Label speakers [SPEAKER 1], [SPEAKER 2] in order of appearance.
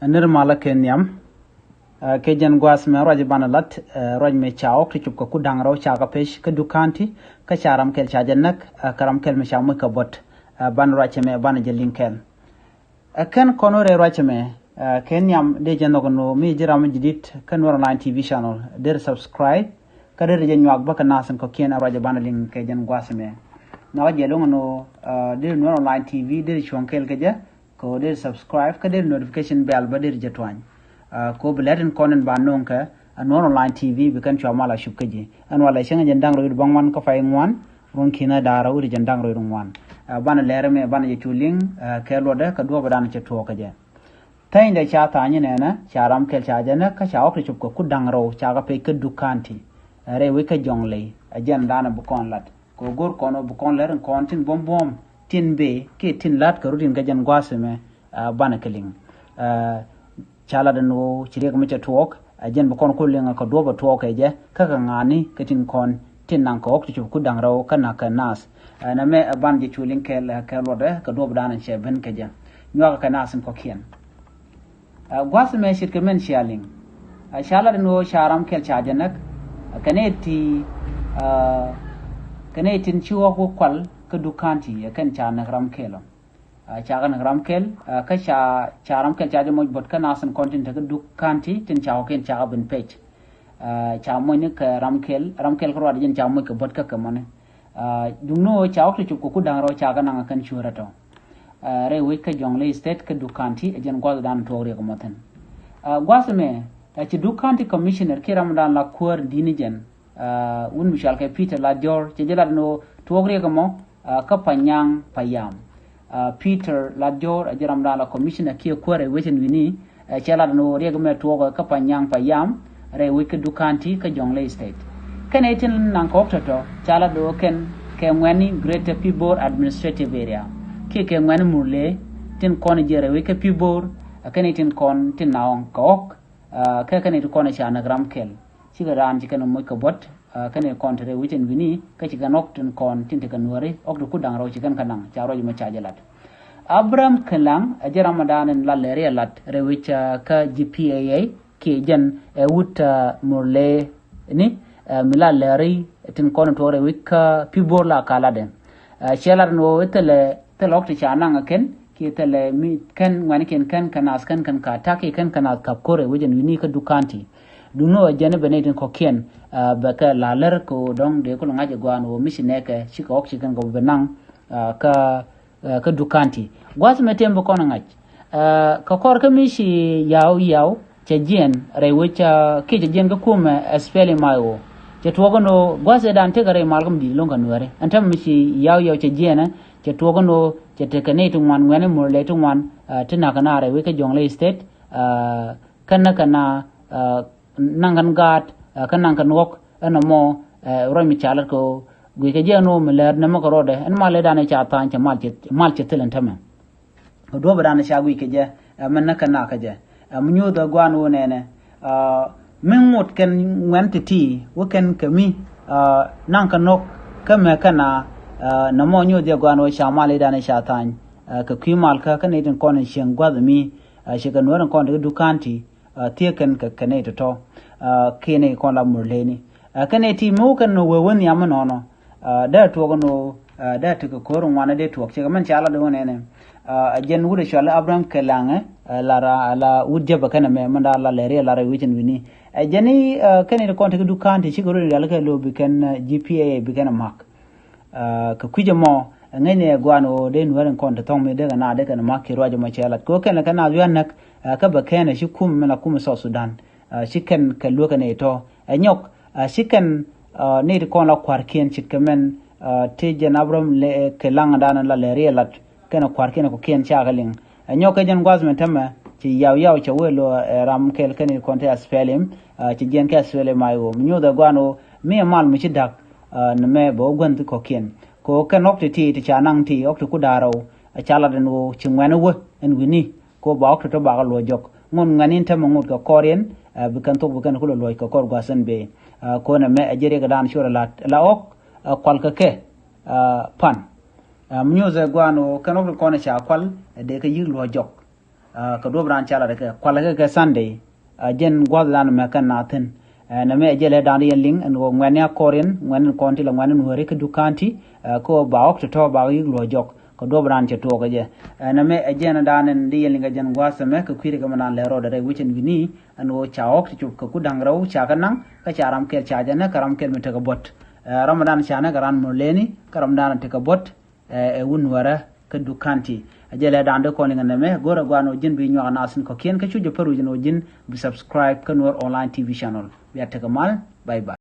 [SPEAKER 1] nirmala kenyam ke jan gwas me roj banalat roj me chaok ti chup ko kudang raw cha ka pesh ka dukanti ka charam kel cha jannak karam kel me shamu ka bot ban roj me ban jelin kel kan konore roj me kenyam de janogo no mi jiram jidit kan war online tv channel der subscribe ka der jan yak ba ka nasan ko ken roj banalin ke jan gwas me na wajelo no der war online tv der chonkel ke ja ko der subscribe ka der notification bell ba der jetwan ko belatin konen ba nonka non online tv bi kan chwa mala shubkaji an wala shenga jandang ro bangwan ko fay ngwan ron kina dara uri jandang ro ngwan bana lere me bana je chuling kelo de ka do badan che to ka je tayin da cha ta ni ne na charam kel cha je na ka cha ok chup ko kudang ro cha ga pe ka dukanti re we ka jongle ajen dana bu kon lat ko gor kono bu kon leren kontin bom bom tin be ke tin lat ka rudin ga jan gwase me bana keling chala da no chire ko mecha talk ajen ba kon ko lenga ko do ba talk je kaka ngani ketin kon tin nan ko ok ku dang raw kana kanas na me ban je chulin kel kelo de ka do ba dan che ben ke je nyoga kanas ko kien gwase me shirke men shaling chala da no sharam kel cha janak kaneti kanetin chiwo ko kwal ka dukanti kan cha na ram kelo chagan ramkel ka charam kel chaje moj bot kana san content ka dukanti tin chaw ken cha ben page cha mo ni ka ramkel ko wadin cha mo ka bot ka kamane dungno chaw to ko kudang ro cha kana kan churato re we ka jongle state ka dukanti ejen gwa dan to re ko moten gwasme ci dukanti commissioner ki ramadan la cour dinigen un michal ka peter la dior ci jela no to re ko mo ka panyang payam Peter Ladior ajaram dala commissioner kia kware wetin wini chala no rega me tuogo ka panyang payam re wike dukanti ka jongle state ken etin nan ko to chala do ken ke ngani greater people administrative area ke ngani murle tin kon jere wike people ken etin kon tin naon kok ka ken etin kon cha anagram kel siga ran jikan mo ka bot kane kontre witin wini ka ci ganok tin kon tin te kanore ok du kudang raw ci kan kanang ca roji ma caajalat abram kelang aja ramadan la lere lat rewicha ka gpa ke jan wut murle ni mila leri tin kon to rewika pibor la kala den chelar no tele telok ti chanang ken ki tele mi ken ngani ken kanas kan ka take kan kanas kap kore wijen wini ka dukanti duno jane benetin ko ken baka laler ko dong de ko ngaje gwano misine ke chika ok chikan go benang ka dukanti gwas metem ko na ngaj ka kor ka mishi yaw che jen rewecha ke jen ga kuma espele mayo che togono gwas dan te gare malgum di longa nuere antam mishi yaw che jena che togono che te kanete wan ngene morle to wan tina kana rewe ka jongle state kana nangan gat kanang kan wok ana mo romi chalat ko gui ke jeno meler na mako rode en male dane cha tan cha mal che telen tama do ba dane cha gui ke je men na kana ka je munyo da gwan wone ne min mot ken ngantiti wo ken kami nan kan nok kame kana na mo nyo de gwan wo cha male dane cha tan ka kwimal ka kan edin konen shen gwadami shi kan woran kon de dukanti tieken ka kane to kene kon la murleni kane ti mo kan no wewon ya manono da to gono da to ko koron wana de to ke man chala do ne ajen wude shala abraham kelange la wudje ba kana me manda la lere la re witin wini ajeni kane ko to du kanti ci goro ya la ka lo bi kan gpa bi kan mak ka kuje mo ngene gwano de nuren kon to me de na de kan mak ro ma chala ko kana kana yanak ka ba kana shi kum mena kum so sudan shikan kallo ka ne to anyok shikan ne ko la kwarkien chikamen te janabram le kelang dana la lere lat kana kwarkien ko kien cha galin anyok jan gwazmen tama ci yaw cha welo ram kel kan ko te asfelem ci gen ka asfelem mayo mnyo da gwano me mal mi ci dak ne me bo gwant ko kien ko kanok ti cha nang ti ok ku daro chala den wo ci ngwana wo en wini ko ba ok to ba lo jok ngon nganin tama ngut ko korien bukan to bukan ko loy ko kor gwasan be ko na me ajere ga dan shura la ok kwal ka ke pan mnyoze gwano kanok ko na cha kwal de ka yiglo jok ka do bran chala de kwala ka Sunday jen gwadlan me kan natin na me jele dan yen ling an go ngwen ya korin ngwen konti la ngwen nuer ka dukanti ko baok to ba yi lo jok ko do bran che to ga je na me jen dan ndi yen linga jen gwasa me ka kwiri ga manan le ro de wichin gini an go chaok ti ko ku dangraw cha kanang ka charam kel cha jana karam kel me ta bot Ramadan chana garan murlëëni karam dan te ka bot e wun wara ka dukanti ajele dan de ko linga neme gora gwano jin bi nyo nasin ko kien ka chujo peru jino jin bi subscribe ka nuer online TV channel bi ataka mal bye bye